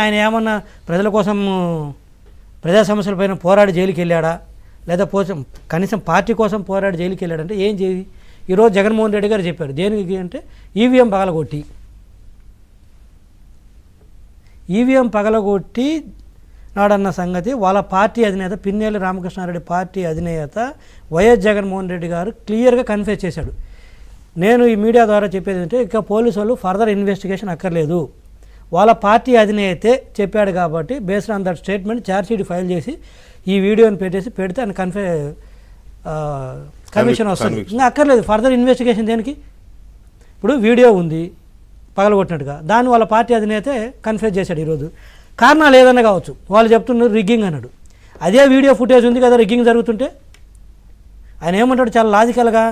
ఆయన ఏమన్నా ప్రజల కోసం ప్రజా సమస్యలపైన పోరాడి జైలుకి వెళ్ళాడా, లేదా కనీసం పార్టీ కోసం పోరాడి జైలుకి వెళ్ళాడంటే ఏం చేయి. ఈరోజు జగన్మోహన్ రెడ్డి గారు చెప్పారు దేనికి అంటే ఈవీఎం పగలగొట్టి నాడన్న సంగతి వాళ్ళ పార్టీ అధినేత పిన్నెల్లి రామకృష్ణారెడ్డి పార్టీ అధినేత వైఎస్ జగన్మోహన్ రెడ్డి గారు క్లియర్గా కన్ఫెస్ చేశాడు. నేను ఈ మీడియా ద్వారా చెప్పేది అంటే ఇక పోలీసు వాళ్ళు ఫర్దర్ ఇన్వెస్టిగేషన్ అక్కర్లేదు, వాళ్ళ పార్టీ అధినేతే చెప్పాడు కాబట్టి based on that statement chargesheet file చేసి ఈ వీడియోని పెడితే ఆయన కమిషన్ వస్తుంది. ఇంకా అక్కర్లేదు ఫర్దర్ ఇన్వెస్టిగేషన్ దేనికి. ఇప్పుడు వీడియో ఉంది పగలగొట్టినట్టుగా, దాన్ని వాళ్ళ పార్టీ అధినేతే కన్ఫెస్ చేశాడు. ఈరోజు కారణాలు ఏదన్నా కావచ్చు, వాళ్ళు చెప్తున్నారు రిగ్గింగ్ అన్నాడు. అదే వీడియో ఫుటేజ్ ఉంది కదా రిగ్గింగ్ జరుగుతుంటే, ఆయన ఏమంటాడు చాలా లాజికల్గా,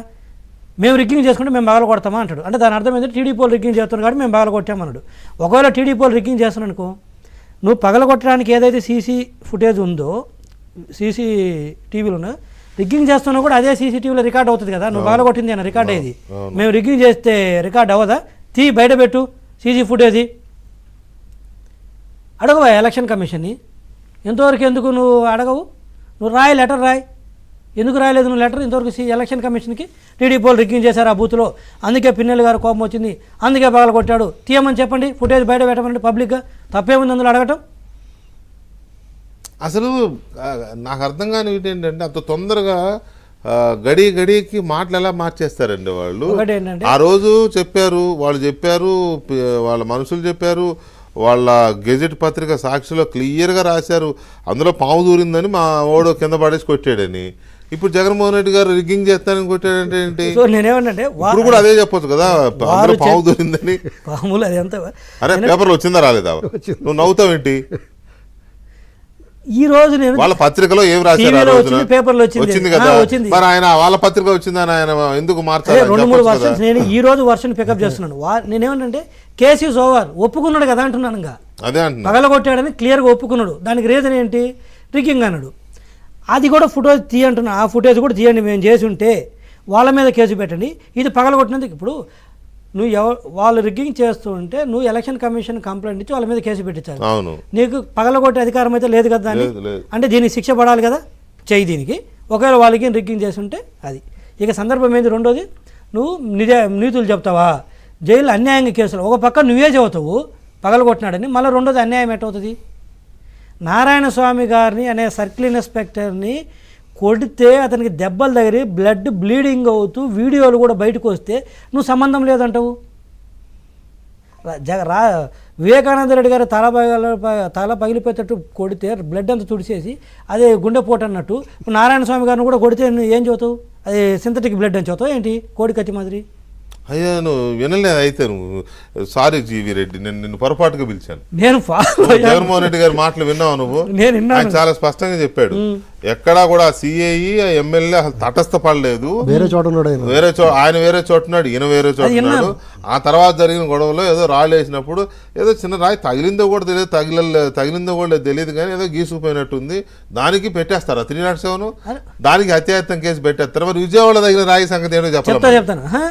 మేము రిగ్గింగ్ చేసుకుంటే మేము పగలగొడతామా అంటాడు. అంటే దాని అర్థం ఏంటంటే టీడీపీ వాళ్ళు రిగ్గింగ్ చేస్తున్నారు కాబట్టి మేము పగలగొట్టామన్నాడు. ఒకవేళ టీడీపీ వాళ్ళు రిగ్గింగ్ చేస్తున్నాను అనుకో, నువ్వు పగలగొట్టడానికి ఏదైతే సీసీ ఫుటేజ్ ఉందో టీవీలో రిగ్గింగ్ చేస్తున్నా కూడా అదే సీసీటీవీలో రికార్డ్ అవుతుంది కదా, నువ్వు పగలగొట్టింది అని రికార్డ్ అయ్యేది. మేము రిగ్గింగ్ చేస్తే రికార్డ్ అవ్వదా? బయట పెట్టు సీసీ ఫుటేజ్ అడగవా ఎలక్షన్ కమిషన్ని. ఎంతవరకు ఎందుకు నువ్వు అడగవు? నువ్వు లెటర్ రాయి. ఎందుకు రాయలేదు నువ్వు లెటర్ ఇంతవరకు ఎలక్షన్ కమిషన్కి? టీడీపీ వాళ్ళు రిగ్గింగ్ చేశారు ఆ బూత్లో, అందుకే పిన్నెల్లి గారు కోపం వచ్చింది, అందుకే పగలగొట్టాడు, తీయమని చెప్పండి, ఫుటేజ్ బయట పెట్టమండి పబ్లిక్గా. తప్పేముంది అందులో అడగటం? అసలు నాకు అర్థం కాని ఏంటంటే అంత తొందరగా గడికి మాటలు ఎలా మార్చేస్తారండి వాళ్ళు. ఆ రోజు చెప్పారు, వాళ్ళు చెప్పారు, వాళ్ళ మనుషులు చెప్పారు, వాళ్ళ గెజెట్ పత్రిక సాక్షిలో క్లియర్గా రాశారు అందులో పాము దూరిందని మా ఓడు కింద పడేసి కొట్టాడని. ఇప్పుడు జగన్మోహన్ రెడ్డి గారు రిగ్గింగ్ చేస్తానని కొట్టాడంటే ఏంటి? నేనేమన్నంటే ఇప్పుడు కూడా అదే చెప్పొచ్చు కదా, అందులో పాము దూరిందని. అరే పేపర్లో వచ్చిందా రాలేదా? నువ్వు నవ్వుతావేంటి? ఈ రోజు నేను వాళ్ళ పత్రికలో ఏం రాశారు? పేపర్లో వచ్చింది కదా, మరి ఆయన వాళ్ళ పత్రిక వచ్చిందని ఆయన ఎందుకు మార్చారు? 2-3 వర్షన్స్ నేను ఈ రోజు వర్షన్ పికప్ చేస్తున్నాను. నేనేమంటే కేసు ఈజ్ ఓవర్, ఒప్పుకున్నాడు కదా అంటున్నాను. ఇంకా అదే అంటున్నా, పగలగొట్టాడని క్లియర్గా ఒప్పుకున్నాడు. దానికి రీజన్ ఏంటి? రిగ్గింగ్ అన్నాడు. అది కూడా ఫుటేజ్ తీయంటున్నా, ఆ ఫుటేజ్ కూడా తీయండి, మేము చేసి ఉంటే వాళ్ళ మీద కేసు పెట్టండి. ఇది పగలగొట్టినందుకు ఇప్పుడు నువ్వు వాళ్ళు రిగ్గింగ్ చేస్తూ ఉంటే నువ్వు ఎలక్షన్ కమిషన్ కంప్లైంట్ ఇచ్చి వాళ్ళ మీద కేసు పెట్టించాలి. నీకు పగలగొట్టే అధికారం అయితే లేదు కదా దాన్ని. అంటే దీనికి శిక్ష పడాలి కదా, చెయ్యి దీనికి. ఒకవేళ వాళ్ళకి రిగ్గింగ్ చేసి ఉంటే అది. ఇక సందర్భం ఏంది? రెండోది, నువ్వు నీతులు చెప్తావా? జైల్లో అన్యాయంగా కేసులు ఒక పక్క నువ్వే చెబుతావు పగలగొట్టినాడని, మళ్ళీ రెండోది అన్యాయం ఎట్టవుతుంది? నారాయణ స్వామి గారిని అనే సర్కిల్ ఇన్స్పెక్టర్ని కొడితే అతనికి దెబ్బలు తగిలి బ్లడ్ బ్లీడింగ్ అవుతూ వీడియోలు కూడా బయటకు వస్తే నువ్వు సంబంధం లేదంటావు. వివేకానంద రెడ్డి గారు తల పగిలిపోయేటట్టు కొడితే బ్లడ్ అంతా తుడిచేసి అదే గుండెపోటు అన్నట్టు నారాయణ స్వామి గారిని కూడా కొడితే ఏం చదువుతావు? అది సింథటిక్ బ్లడ్ అని చదువుతావు ఏంటి? కోడి కత్తి మాదిరి. అయ్యా నువ్వు వినలేదు అయితే. నువ్వు సారీ జీవి రెడ్డి, నేను నిన్ను పొరపాటుగా పిలిచాను. నేను జగన్మోహన్ రెడ్డి గారి మాటలు విన్నావు నువ్వు? ఆయన చాలా స్పష్టంగా చెప్పాడు, ఎక్కడా కూడా సిఐ ఎమ్మెల్యే అసలు తటస్థపడలేదు. ఆయన వేరే చోటున్నాడు, ఈయన వేరే చోటున్నాడు. ఆ తర్వాత జరిగిన గొడవలో ఏదో రాళ్ళు వేసినప్పుడు ఏదో చిన్న రాయి తగిలిందో కూడా తెలియదు, తగిలిందో కూడా తెలియదు, కానీ ఏదో గీసుకుపోయినట్టుంది. దానికి పెట్టేస్తారా 307? దానికి హత్యాయత్నం కేసు పెట్టేస్తారు. మరి విజయవాడ తగిలిన రాయి సంగతి ఏంటో చెప్తాను.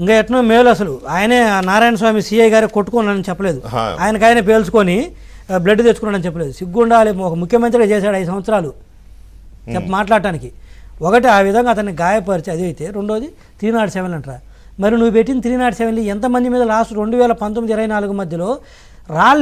ఇంకా ఎట్నో మేలు. అసలు ఆయనే నారాయణ స్వామి సిఐ గారే కొట్టుకున్నానని చెప్పలేదు, ఆయనకు పేల్చుకొని బ్లడ్ తెచ్చుకున్నాడని చెప్పలేదు. సిగ్గుండాలి, ఒక ముఖ్యమంత్రిగా చేశాడు 5 సంవత్సరాలు మాట్లాడటానికి. ఒకటి ఆ విధంగా అతన్ని గాయపరిచి అది అయితే. రెండోది 307 అంటారా? మరి నువ్వు పెట్టిన 307 ఎంతమంది మీద లాస్ట్ 2019-24 మధ్యలో రాళ్ళు